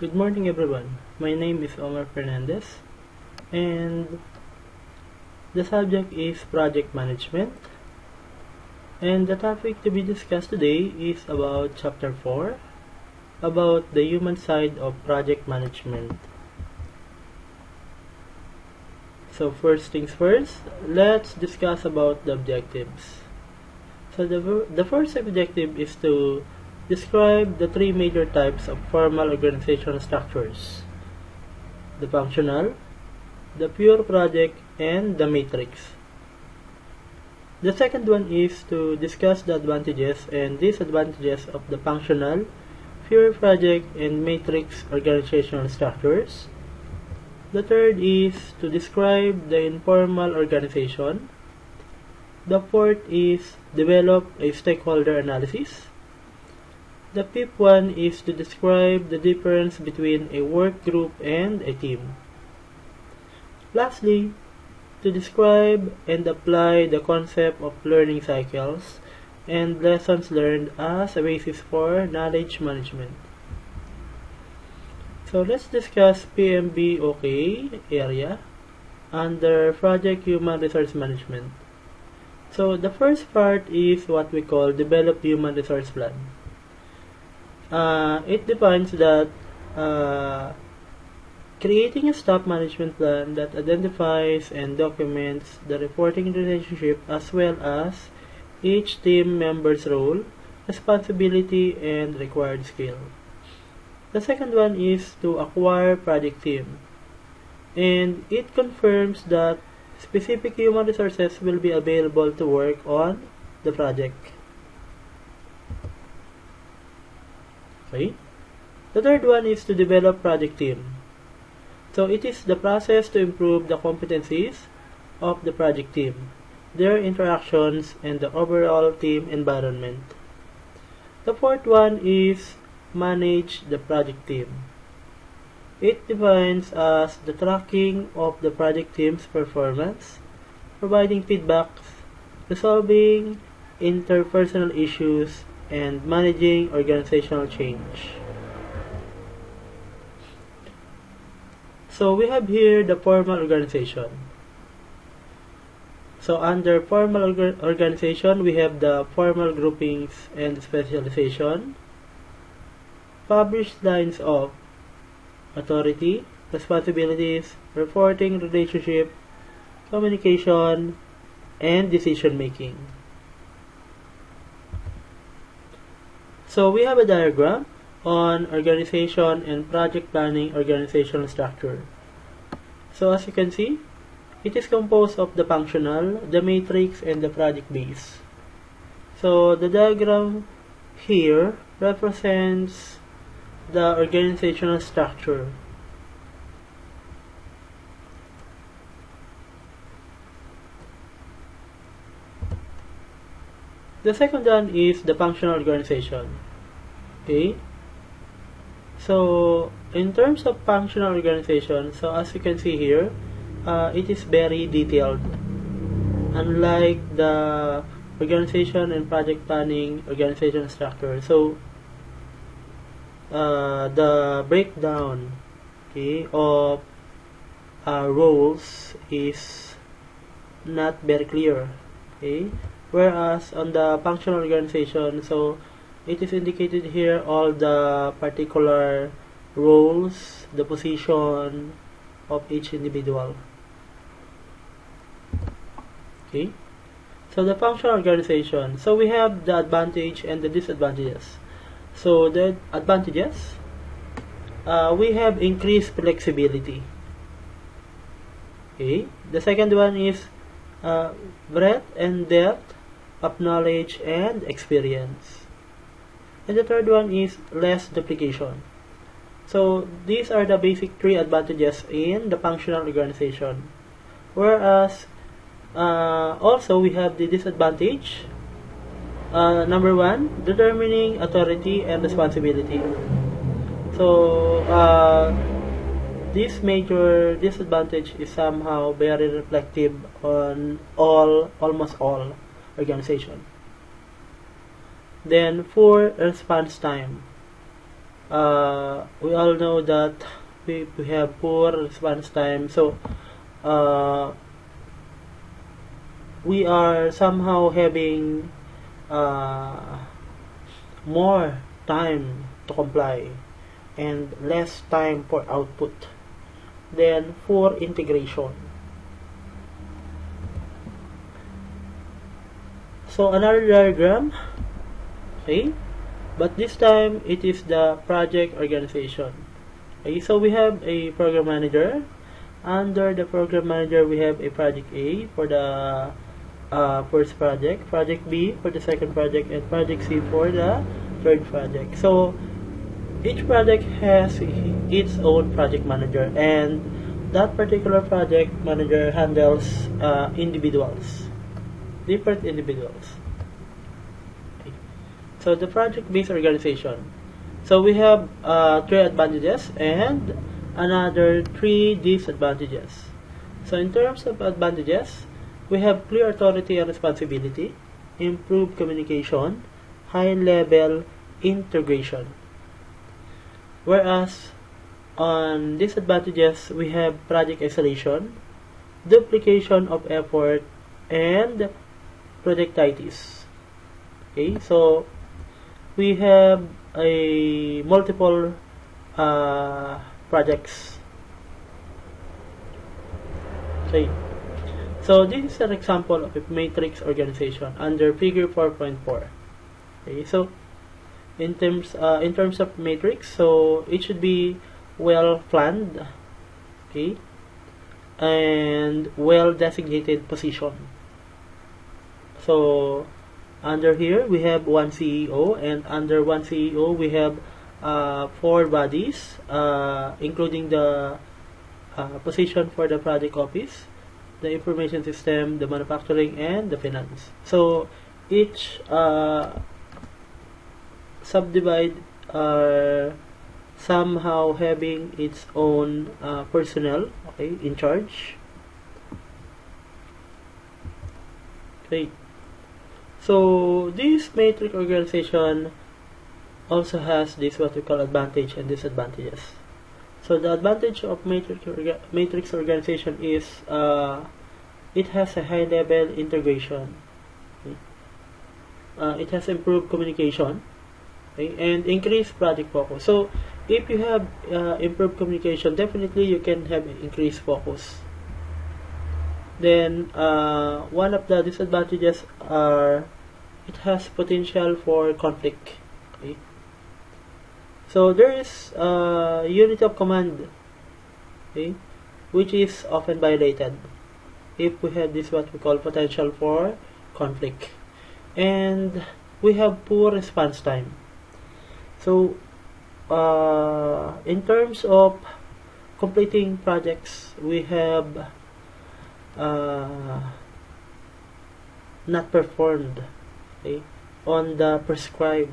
Good morning, everyone. My name is Omar Fernandez, and the subject is project management. And the topic to be discussed today is about Chapter 4, about the human side of project management. So first things first, let's discuss about the objectives. So the first objective is to describe the three major types of formal organizational structures: the functional, the pure project, and the matrix. The second one is to discuss the advantages and disadvantages of the functional, pure project, and matrix organizational structures. The third is to describe the informal organization. The fourth is develop a stakeholder analysis. The fifth one is to describe the difference between a work group and a team. Lastly, to describe and apply the concept of learning cycles and lessons learned as a basis for knowledge management. So let's discuss PMBOK area under Project Human Resource Management. So the first part is what we call Develop Human Resource Plan. It defines that creating a staff management plan that identifies and documents the reporting relationship as well as each team member's role, responsibility, and required skill. The second one is to acquire project team, and it confirms that specific human resources will be available to work on the project. Okay. The third one is to develop project team. So it is the process to improve the competencies of the project team, their interactions, and the overall team environment. The fourth one is manage the project team. It defines as the tracking of the project team's performance, providing feedbacks, resolving interpersonal issues, and managing organizational change. So we have here the formal organization. So under formal organization, we have the formal groupings and specialization, published lines of authority, responsibilities, reporting relationship, communication, and decision making. So we have a diagram on organization and project planning organizational structure. So as you can see, it is composed of the functional, the matrix, and the project base. So the diagram here represents the organizational structure. The second one is the functional organization. Okay. So in terms of functional organization, so as you can see here, it is very detailed. Unlike the organization and project planning organization structure, so the breakdown, okay, of roles is not very clear. Okay. Whereas on the functional organization, so it is indicated here all the particular roles, the position of each individual. Okay. So the functional organization. So we have the advantage and the disadvantages. So the advantages, we have increased flexibility. Okay. The second one is breadth and depth of knowledge and experience. And the third one is less duplication. So these are the basic three advantages in the functional organization. Whereas also we have the disadvantage. Number one, determining authority and responsibility. So this major disadvantage is somehow very reflective on almost all organization. Then for response time, We all know that we have poor response time, so we are somehow having more time to comply and less time for output. Then for integration. So another diagram, okay, but this time it is the project organization. Okay, so we have a program manager. Under the program manager, we have a project A for the first project, project B for the second project, and project C for the third project. So each project has its own project manager, and that particular project manager handles different individuals. Okay. So the project-based organization. So we have 3 advantages and another 3 disadvantages. So in terms of advantages, we have clear authority and responsibility, improved communication, high-level integration. Whereas on disadvantages, we have project isolation, duplication of effort, and projectitis. Okay, so we have a multiple projects. Okay, so this is an example of a matrix organization under Figure 4.4. Okay, so in terms of matrix, so it should be well planned, okay, and well designated position. So under here we have one CEO, and under one CEO we have 4 bodies, including the position for the project office, the information system, the manufacturing, and the finance. So each subdivide are somehow having its own personnel, okay, in charge. Okay, so this matrix organization also has this what we call advantage and disadvantages. So the advantage of matrix organization is it has a high level integration. Okay? It has improved communication, okay, and increased project focus. So if you have improved communication, definitely you can have increased focus. Then one of the disadvantages are it has potential for conflict. Okay? So there is unity of command, okay, which is often violated if we have this what we call potential for conflict, and we have poor response time. So in terms of completing projects, we have not performed, okay, on the prescribed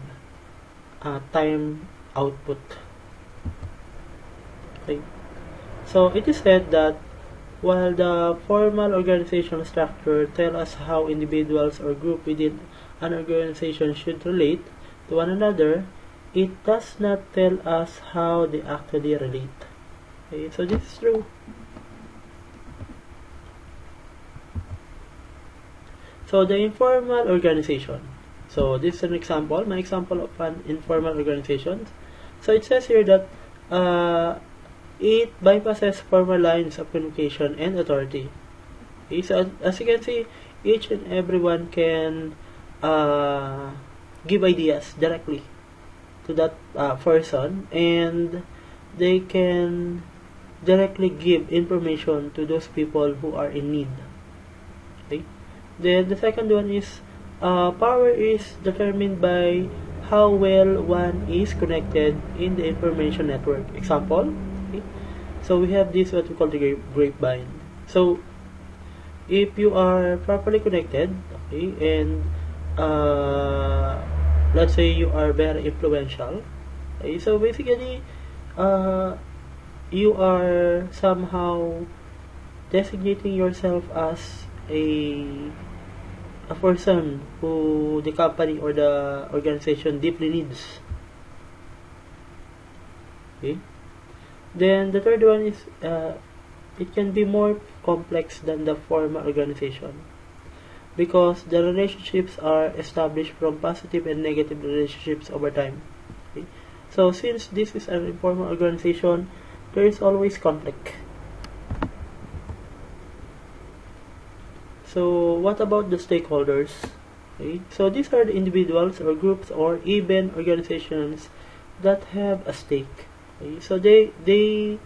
time output. Okay, so it is said that while the formal organizational structure tells us how individuals or group within an organization should relate to one another, it does not tell us how they actually relate. Okay, so this is true. So the informal organization. So this is an example, my example of an informal organization. So it says here that it bypasses formal lines of communication and authority. Okay, so as you can see, each and everyone can give ideas directly to that person, and they can directly give information to those people who are in need. Okay. Then the second one is power is determined by how well one is connected in the information network. Example, okay? So we have this what we call the grapevine. So if you are properly connected, okay, and let's say you are very influential, okay, so basically you are somehow designating yourself as a person who the company or the organization deeply needs. Okay. Then the third one is it can be more complex than the formal organization because the relationships are established from positive and negative relationships over time. Okay. So since this is an informal organization, there is always conflict. So what about the stakeholders? Okay. So these are the individuals or groups or even organizations that have a stake. Okay. So they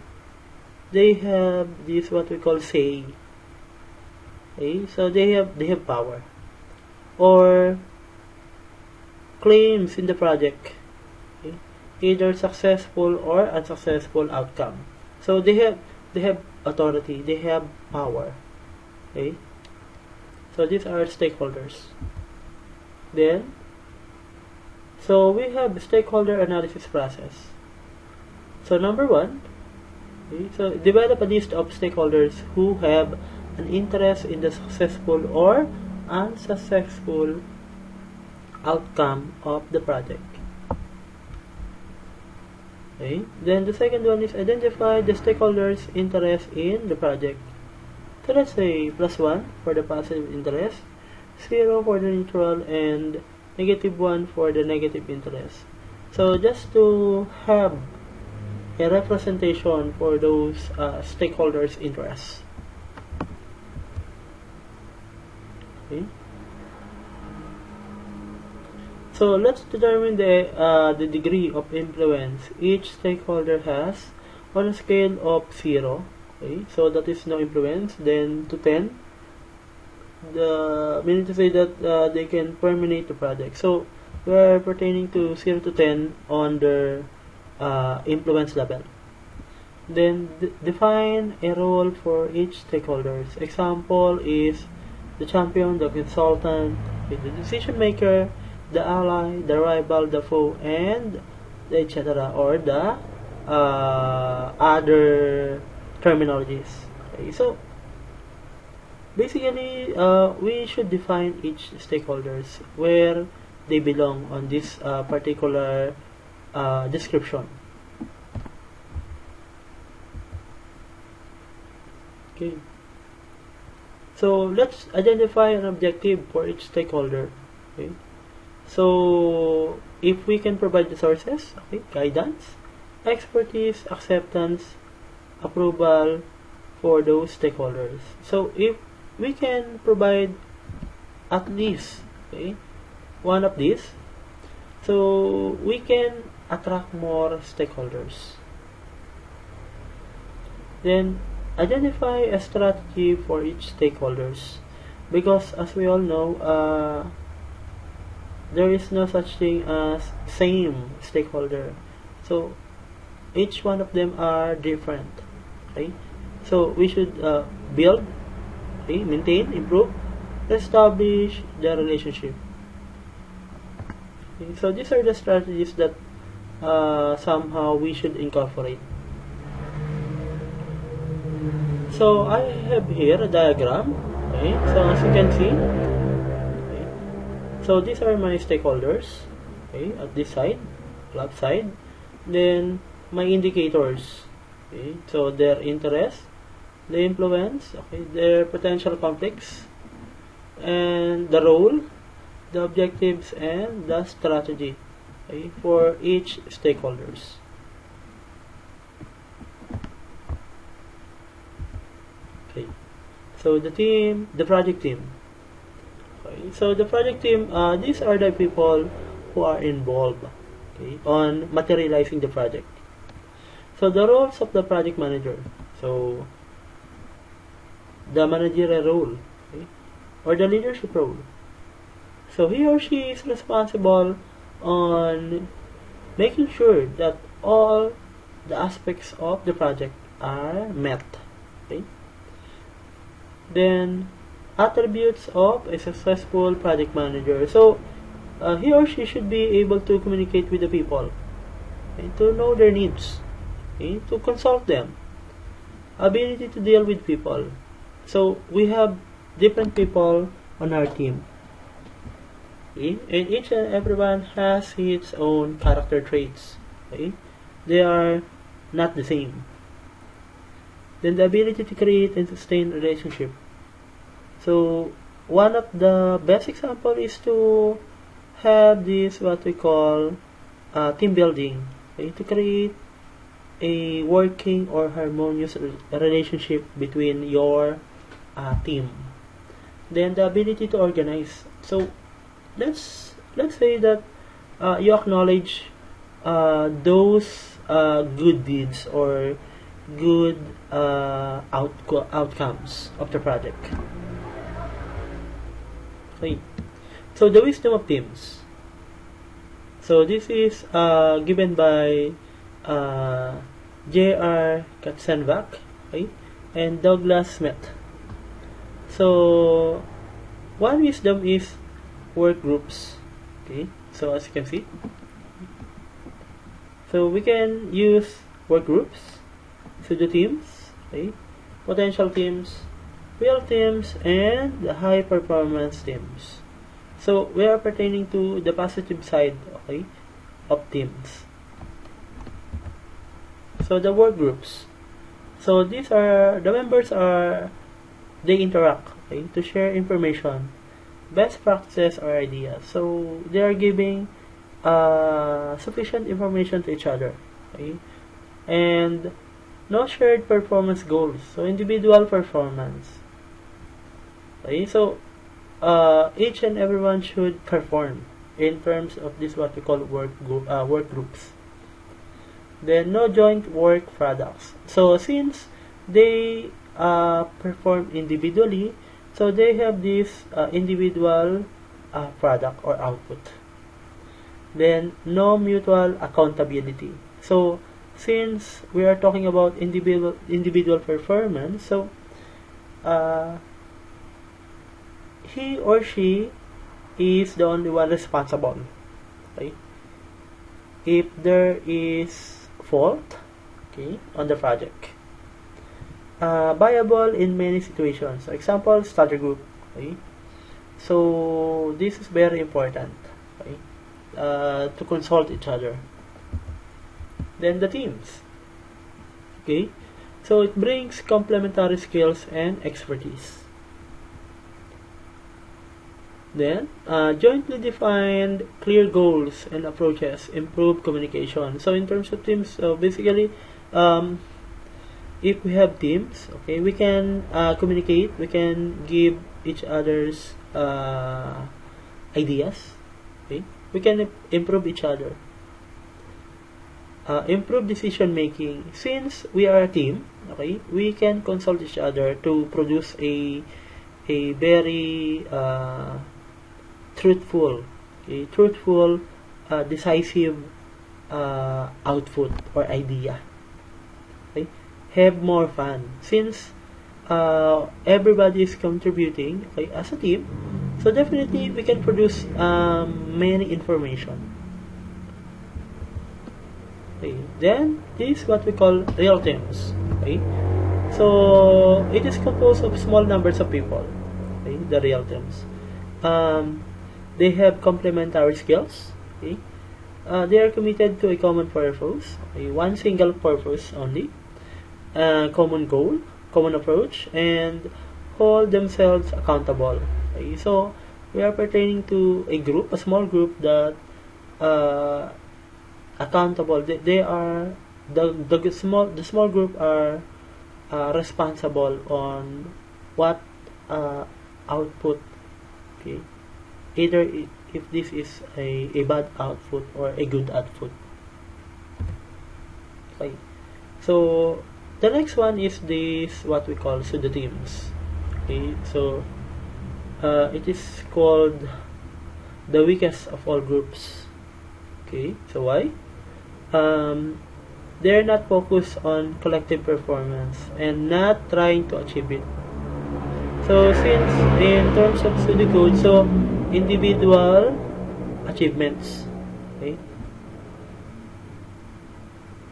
have this what we call say. Okay. So they have power or claims in the project. Okay. Either successful or unsuccessful outcome. So they have authority, they have power. Okay. So these are stakeholders. Then, so we have stakeholder analysis process. So number one, okay, so develop a list of stakeholders who have an interest in the successful or unsuccessful outcome of the project. Okay. Then the second one is identify the stakeholders' interest in the project. So let's say +1 for the positive interest, 0 for the neutral, and -1 for the negative interest. So just to have a representation for those stakeholders' interests. Okay. So let's determine the degree of influence each stakeholder has on a scale of 0. Okay, so that is no influence. Then to 10, meaning to say that they can terminate the project. So we are pertaining to 0 to 10 on their influence level. Then define a role for each stakeholders. Example is the champion, the consultant, the decision maker, the ally, the rival, the foe, and etc. or the other terminologies. Okay, so basically we should define each stakeholders where they belong on this particular description. Okay, so let's identify an objective for each stakeholder. Okay, so if we can provide the sources, okay, guidance, expertise, acceptance, approval for those stakeholders. So if we can provide at least, okay, one of these, so we can attract more stakeholders. Then identify a strategy for each stakeholders, because as we all know, there is no such thing as same stakeholder. So each one of them are different. Okay, so we should build, okay, maintain, improve, establish the relationship. Okay, so these are the strategies that somehow we should incorporate. So I have here a diagram. Okay, so as you can see, okay, so these are my stakeholders. Okay, at this side, left side, then my indicators. Okay, so their interest, the influence, okay, their potential conflicts, and the role, the objectives, and the strategy, okay, for each stakeholders. Okay, so the team, the project team. Okay, so the project team, these are the people who are involved, okay, on materializing the project. So the roles of the project manager. So the managerial role, okay, or the leadership role. So he or she is responsible on making sure that all the aspects of the project are met. Okay. Then attributes of a successful project manager. So he or she should be able to communicate with the people, okay, to know their needs, okay, to consult them, ability to deal with people. So we have different people on our team, okay, and each and everyone has its own character traits. Okay, they are not the same. Then the ability to create and sustain relationship. So one of the best example is to have this what we call team building, okay, to create a working or harmonious relationship between your team. Then the ability to organize. So let's say that you acknowledge those good deeds or good outcomes of the project. Okay. So the wisdom of teams. So this is given by J.R. Katzenbach, okay, and Douglas Smith. So one wisdom is work groups. Okay, so as you can see, so we can use work groups, pseudo teams, okay, potential teams, real teams, and the high performance teams. So we are pertaining to the positive side, okay, of teams. So the work groups. So these are the members they interact, okay, to share information, best practices or ideas. So they are giving sufficient information to each other, okay, and no shared performance goals. So individual performance. Okay, so each and everyone should perform in terms of this what we call work groups. Then no joint work products. So since they perform individually, so they have this individual product or output. Then no mutual accountability. So since we are talking about individual performance, so he or she is the only one responsible. Okay? If there is fault, okay, on the project, viable in many situations. So example, study group. Okay? So this is very important, okay, to consult each other. Then the teams. Okay, so it brings complementary skills and expertise. Then, jointly defined clear goals and approaches improve communication. So in terms of teams, so basically, if we have teams, okay, we can communicate, we can give each other's ideas, okay, we can improve each other. Improve decision making. Since we are a team, okay, we can consult each other to produce a very truthful, decisive output or idea. Okay? Have more fun. Since everybody is contributing, okay, as a team, so definitely we can produce many information. Okay. Then this is what we call real teams. Okay? So it is composed of small numbers of people. Okay? The real teams. They have complementary skills. Okay? They are committed to a common purpose, okay? One single purpose only, common goal, common approach, and hold themselves accountable. Okay? So we are pertaining to a group, a small group that accountable. They are the small group are responsible on what output. Okay, either if this is a bad output or a good output. Okay, so the next one is this what we call pseudo teams. Okay, so it is called the weakest of all groups. Okay, so why? They're not focused on collective performance and not trying to achieve it. So since in terms of study code, so individual achievements, okay,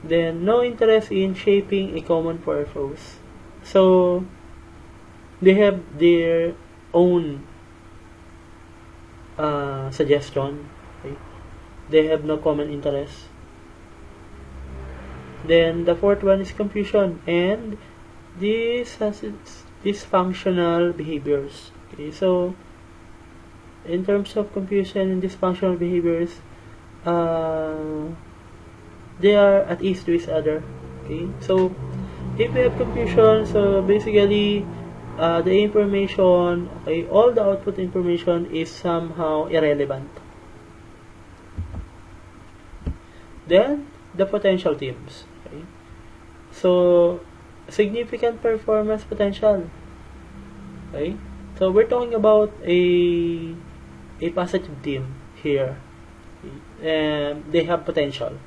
then no interest in shaping a common purpose. So they have their own suggestion, okay? They have no common interest. Then the fourth one is confusion, and this has its dysfunctional behaviors. Okay, so in terms of confusion and dysfunctional behaviors, they are at ease to each other. Okay, so if we have confusion, so basically the information, okay, all the output information is somehow irrelevant. Then the potential teams. Okay, so significant performance potential. Okay, so we're talking about a positive team here, and they have potential.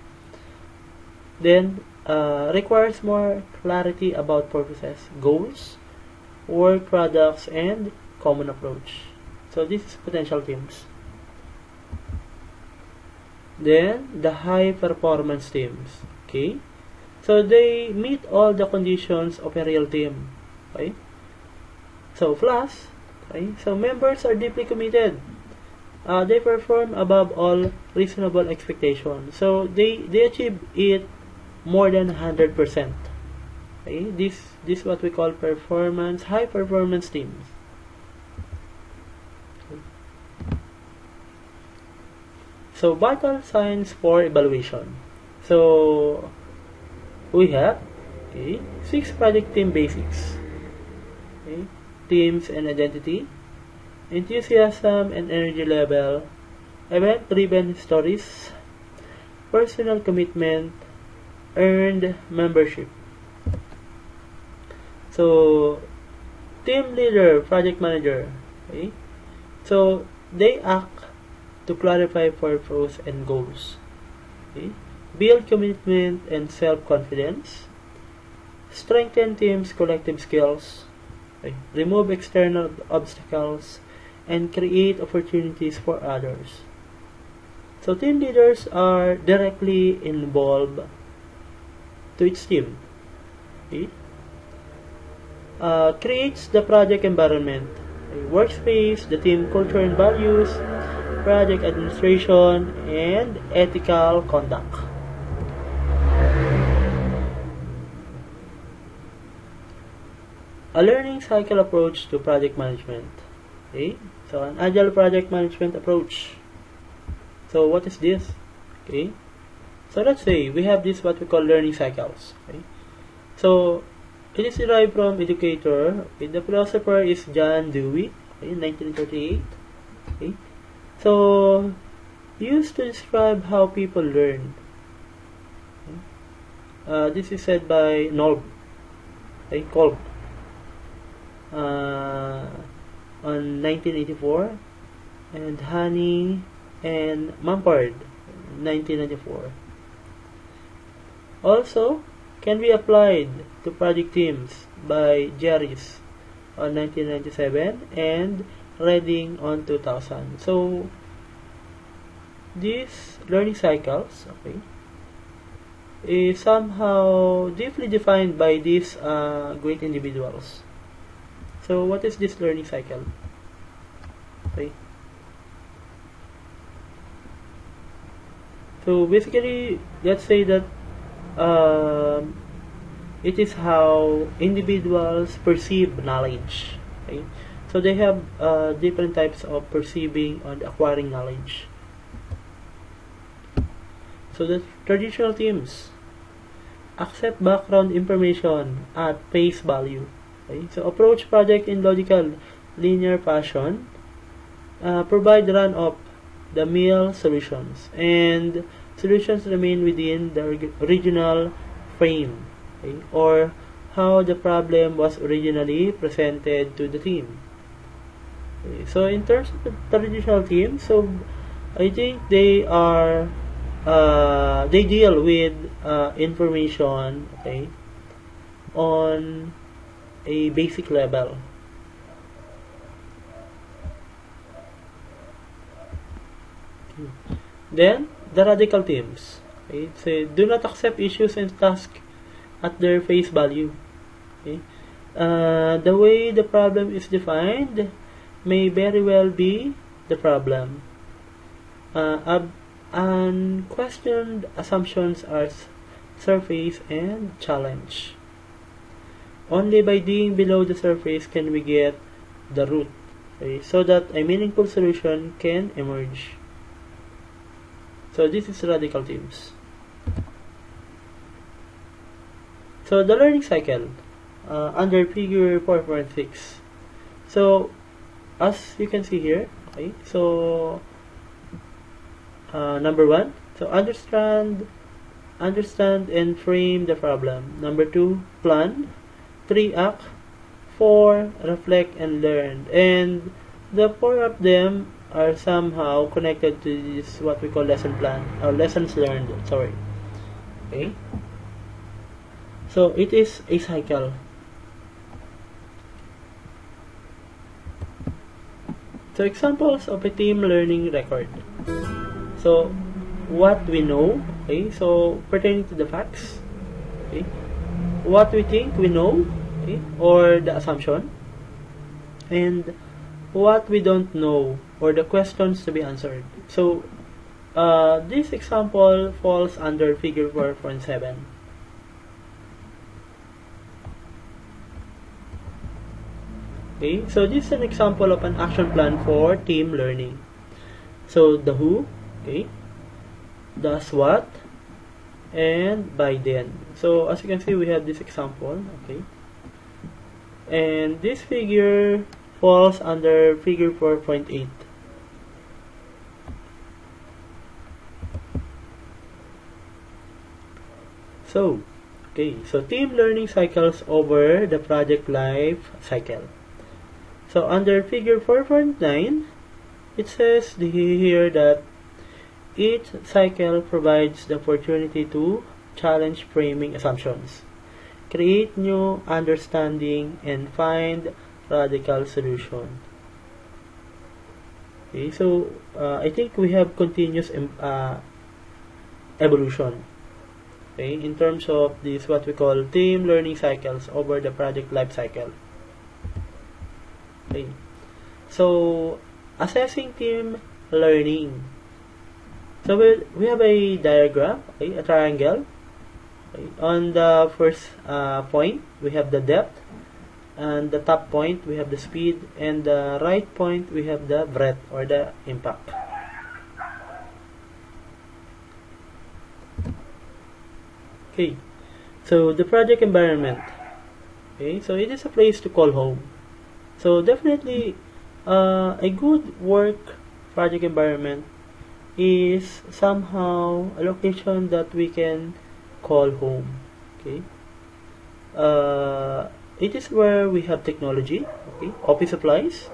Then requires more clarity about purposes, goals, work products, and common approach. So this is potential teams. Then the high performance teams. Okay, so they meet all the conditions of a real team. Okay, so plus, okay, so members are deeply committed. They perform above all reasonable expectations. So they achieve it more than 100%. Okay, this what we call high performance teams. Okay. So vital signs for evaluation. So we have, okay, 6 project team basics. Okay, teams and identity, enthusiasm and energy level, event-driven stories, personal commitment, earned membership. So team leader, project manager, okay, so they act to clarify purpose and goals, okay, build commitment and self-confidence, strengthen team's collective skills, okay, remove external obstacles, and create opportunities for others. So team leaders are directly involved to its team. Okay? Creates the project environment, workspace, the team culture and values, project administration, and ethical conduct. A learning cycle approach to project management. Okay, so an agile project management approach. So what is this? Okay, so let's say we have this what we call learning cycles. Okay, so it is derived from educator. Okay, the philosopher is John Dewey, okay, in 1938. Okay, so used to describe how people learn. Okay. This is said by Kolb. Okay, Kolb. On 1984, and Honey and Mumford, 1994. Also, can be applied to project teams by Jerris on 1997 and Redding on 2000. So, these learning cycles, okay, is somehow deeply defined by these great individuals. So what is this learning cycle? Okay. So basically, let's say that it is how individuals perceive knowledge. Okay. So they have different types of perceiving and acquiring knowledge. So the traditional teams accept background information at face value. Okay, so approach project in logical, linear fashion, provide run-of-the-mill solutions, and solutions remain within the original frame, okay, or how the problem was originally presented to the team. Okay, so in terms of the traditional team, so I think they are they deal with information, okay, on a basic level. Then the radical teams, okay, say do not accept issues and tasks at their face value. Okay, the way the problem is defined may very well be the problem. Unquestioned assumptions are surface and challenge. Only by digging below the surface can we get the root, okay, so that a meaningful solution can emerge. So this is radical themes. So the learning cycle under figure 4.6. So as you can see here, okay, so number 1, so understand and frame the problem. Number 2, plan. 3, act. 4, reflect and learn. And the 4 of them are somehow connected to this what we call lesson plan or lessons learned. Sorry. Okay. So it is a cycle. So examples of a team learning record. So what we know, okay, so pertaining to the facts, okay, what we think we know, okay, or the assumption, and what we don't know or the questions to be answered. So this example falls under figure 4.7. Okay, so this is an example of an action plan for team learning. So the who, okay, does what, and by then. So as you can see, we have this example, okay, and this figure falls under figure 4.8. So, okay, so team learning cycles over the project life cycle. So under figure 4.9, it says here that each cycle provides the opportunity to challenge framing assumptions, create new understanding, and find radical solution. Okay, so I think we have continuous evolution, okay, in terms of this what we call team learning cycles over the project life cycle. Okay. So assessing team learning. So we have a diagram, okay, a triangle. Okay. On the first point, we have the depth, and the top point we have the speed, and the right point we have the breadth or the impact. Okay. So the project environment. Okay. So it is a place to call home. So definitely a good work project environment is somehow a location that we can call home. Okay, it is where we have technology, okay, office supplies,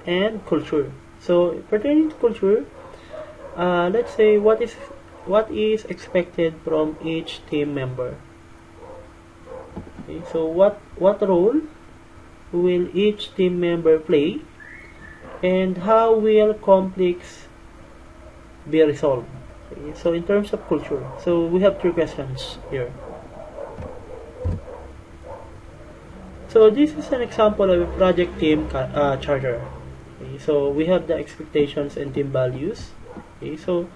and culture. So pertaining to culture, let's say what is expected from each team member. Okay, so what role will each team member play, and how will conflicts be resolved? Okay, so in terms of culture, so we have 3 questions here. So this is an example of a project team charter. Okay, so we have the expectations and team values. Okay, so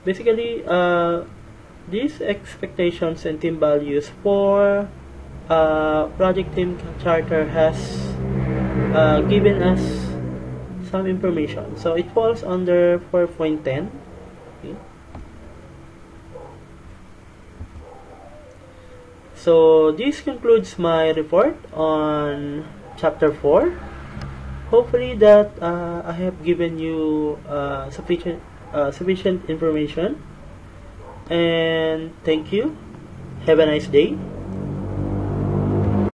basically these expectations and team values for project team charter has given us some information. So it falls under 4.10. Okay. So this concludes my report on chapter 4. Hopefully that I have given you sufficient information, and thank you. Have a nice day.